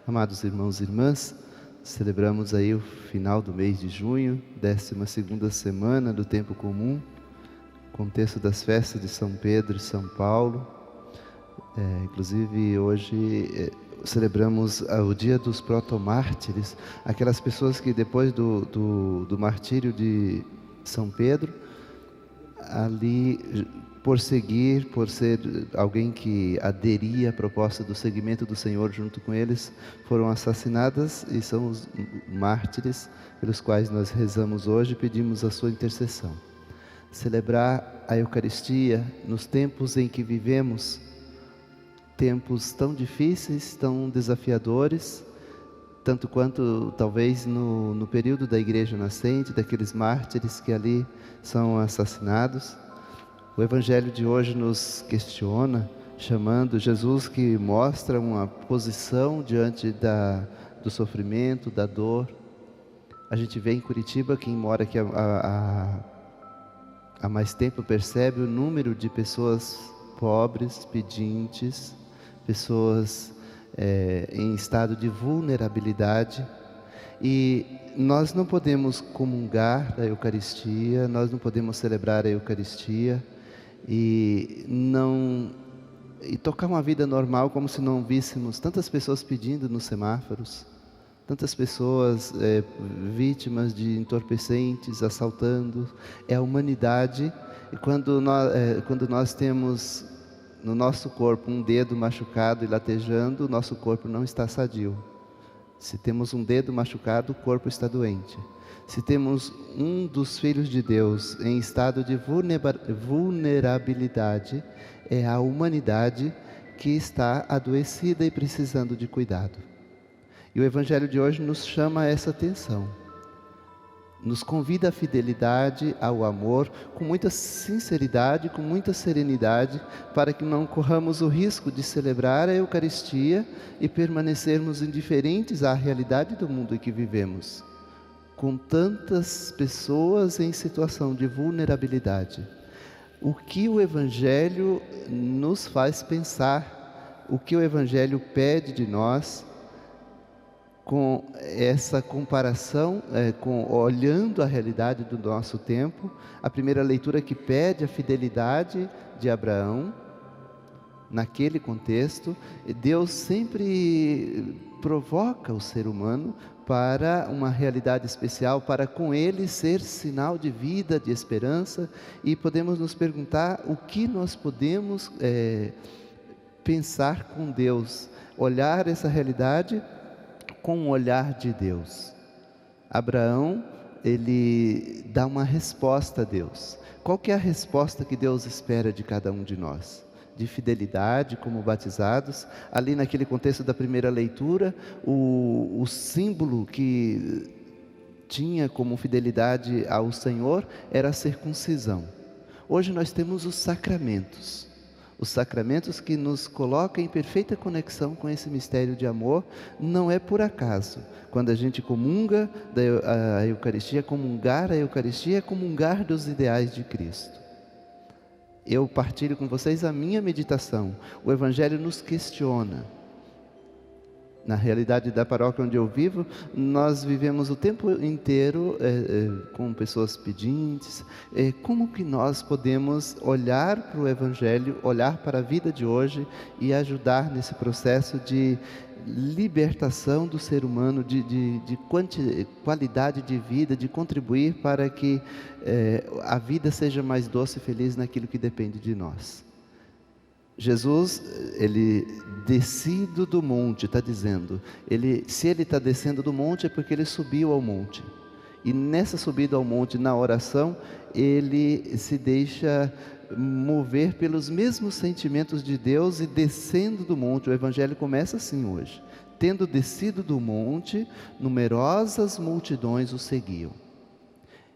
Amados irmãos e irmãs, celebramos aí o final do mês de junho, 12ª semana do tempo comum, contexto das festas de São Pedro e São Paulo. Inclusive hoje celebramos o dia dos protomártires, aquelas pessoas que depois do martírio de São Pedro, ali por ser alguém que aderia à proposta do seguimento do Senhor junto com eles, foram assassinadas, e são os mártires pelos quais nós rezamos hoje e pedimos a sua intercessão. Celebrar a Eucaristia nos tempos em que vivemos, tempos tão difíceis, tão desafiadores, tanto quanto talvez no período da Igreja nascente, daqueles mártires que ali são assassinados. O Evangelho de hoje nos questiona, chamando Jesus, que mostra uma posição diante do sofrimento, da dor. A gente vê em Curitiba, quem mora aqui há mais tempo percebe o número de pessoas pobres, pedintes, pessoas em estado de vulnerabilidade. E nós não podemos comungar da Eucaristia, nós não podemos celebrar a Eucaristia e tocar uma vida normal como se não víssemos tantas pessoas pedindo nos semáforos, tantas pessoas vítimas de entorpecentes, assaltando. É a humanidade. E quando nós temos no nosso corpo um dedo machucado e latejando, o nosso corpo não está sadio. Se temos um dedo machucado, o corpo está doente. Se temos um dos filhos de Deus em estado de vulnerabilidade, é a humanidade que está adoecida e precisando de cuidado. E o Evangelho de hoje nos chama a essa atenção. Nos convida à fidelidade, ao amor, com muita sinceridade, com muita serenidade, para que não corramos o risco de celebrar a Eucaristia e permanecermos indiferentes à realidade do mundo em que vivemos, com tantas pessoas em situação de vulnerabilidade. O que o Evangelho nos faz pensar, o que o Evangelho pede de nós, com essa comparação, olhando a realidade do nosso tempo. A primeira leitura que pede a fidelidade de Abraão, naquele contexto, Deus sempre provoca o ser humano para uma realidade especial, para com ele ser sinal de vida, de esperança. E podemos nos perguntar o que nós podemos pensar com Deus, olhar essa realidade com o olhar de Deus. Abraão, ele dá uma resposta a Deus. Qual que é a resposta que Deus espera de cada um de nós? De fidelidade, como batizados. Ali naquele contexto da primeira leitura, o símbolo que tinha como fidelidade ao Senhor era a circuncisão. Hoje nós temos os sacramentos que nos colocam em perfeita conexão com esse mistério de amor. Não é por acaso, quando a gente comunga a Eucaristia, comungar a Eucaristia é comungar dos ideais de Cristo. Eu partilho com vocês a minha meditação. O Evangelho nos questiona. Na realidade da paróquia onde eu vivo, nós vivemos o tempo inteiro com pessoas pedintes. Como que nós podemos olhar para o Evangelho, olhar para a vida de hoje e ajudar nesse processo de libertação do ser humano, de qualidade de vida, de contribuir para que a vida seja mais doce e feliz naquilo que depende de nós. Jesus, ele descido do monte, está dizendo, se ele está descendo do monte é porque ele subiu ao monte. E nessa subida ao monte, na oração, ele se deixa mover pelos mesmos sentimentos de Deus e descendo do monte. O Evangelho começa assim hoje: tendo descido do monte, numerosas multidões o seguiam.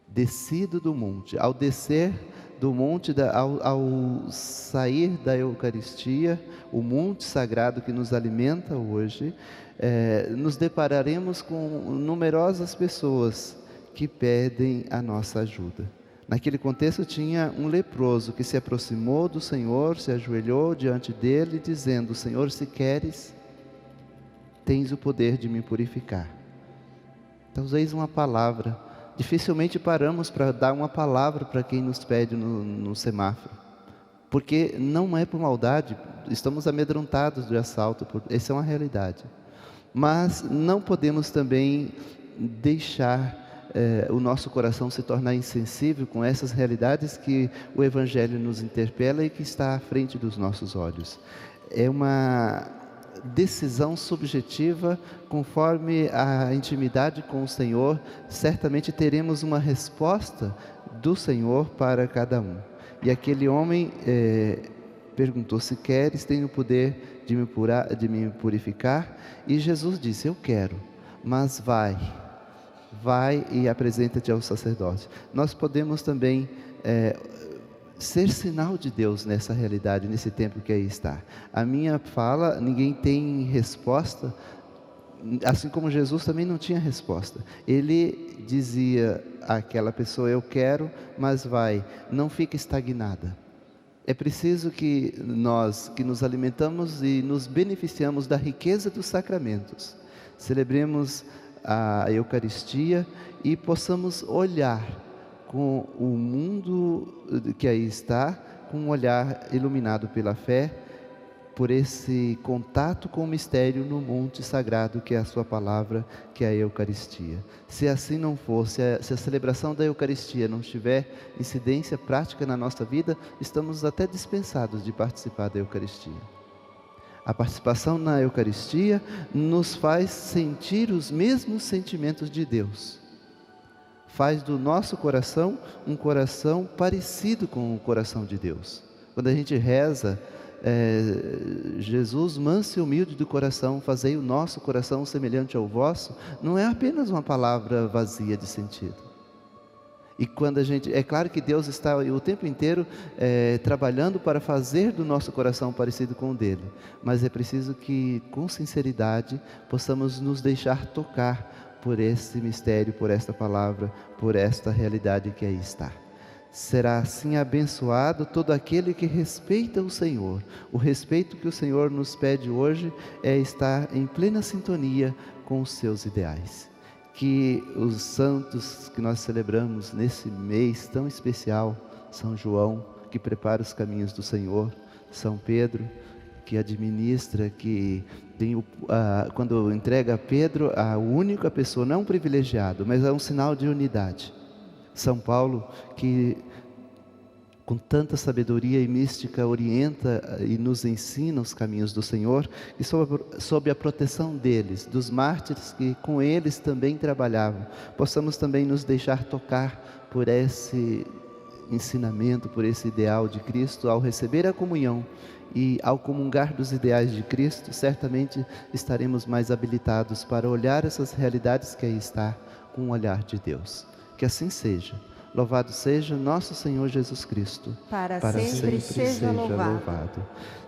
Descido do monte. Ao descer do monte, ao sair da Eucaristia, o monte sagrado que nos alimenta hoje, nos depararemos com numerosas pessoas que pedem a nossa ajuda. Naquele contexto tinha um leproso que se aproximou do Senhor, se ajoelhou diante dele, dizendo: Senhor, se queres, tens o poder de me purificar. Talvez uma palavra. Dificilmente paramos para dar uma palavra para quem nos pede no semáforo, porque não é por maldade, estamos amedrontados de assalto, essa é uma realidade. Mas não podemos também deixar o nosso coração se tornar insensível com essas realidades que o Evangelho nos interpela e que está à frente dos nossos olhos. É uma decisão subjetiva, conforme a intimidade com o Senhor, certamente teremos uma resposta do Senhor para cada um. E aquele homem perguntou: se queres, tenho o poder de me purificar. E Jesus disse: eu quero, mas vai e apresenta-te ao sacerdote. Nós podemos também ser sinal de Deus nessa realidade, nesse tempo que aí está. A minha fala, ninguém tem resposta, assim como Jesus também não tinha resposta. Ele dizia àquela pessoa: eu quero, mas vai, não fica estagnada. É preciso que nós, que nos alimentamos e nos beneficiamos da riqueza dos sacramentos, celebremos a Eucaristia e possamos olhar com o mundo que aí está, com um olhar iluminado pela fé, por esse contato com o mistério no monte sagrado que é a sua palavra, que é a Eucaristia. Se assim não for, se a celebração da Eucaristia não tiver incidência prática na nossa vida, estamos até dispensados de participar da Eucaristia. A participação na Eucaristia nos faz sentir os mesmos sentimentos de Deus. Faz do nosso coração um coração parecido com o coração de Deus. Quando a gente reza, Jesus, manso e humilde do coração, fazei o nosso coração semelhante ao vosso, não é apenas uma palavra vazia de sentido. E quando é claro que Deus está o tempo inteiro trabalhando para fazer do nosso coração parecido com o dele, mas é preciso que, com sinceridade, possamos nos deixar tocar por esse mistério, por esta palavra, por esta realidade que aí está. Será assim abençoado todo aquele que respeita o Senhor. O respeito que o Senhor nos pede hoje é estar em plena sintonia com os seus ideais. Que os santos que nós celebramos nesse mês tão especial, São João, que prepara os caminhos do Senhor, São Pedro, que administra, que tem quando entrega a Pedro, a única pessoa, não um privilegiado, mas é um sinal de unidade. São Paulo, que com tanta sabedoria e mística orienta e nos ensina os caminhos do Senhor, e sob a proteção deles, dos mártires que com eles também trabalhavam, possamos também nos deixar tocar por esse ensinamento, por esse ideal de Cristo. Ao receber a comunhão e ao comungar dos ideais de Cristo, certamente estaremos mais habilitados para olhar essas realidades que aí está com o olhar de Deus. Que assim seja. Louvado seja nosso Senhor Jesus Cristo. Para sempre seja louvado.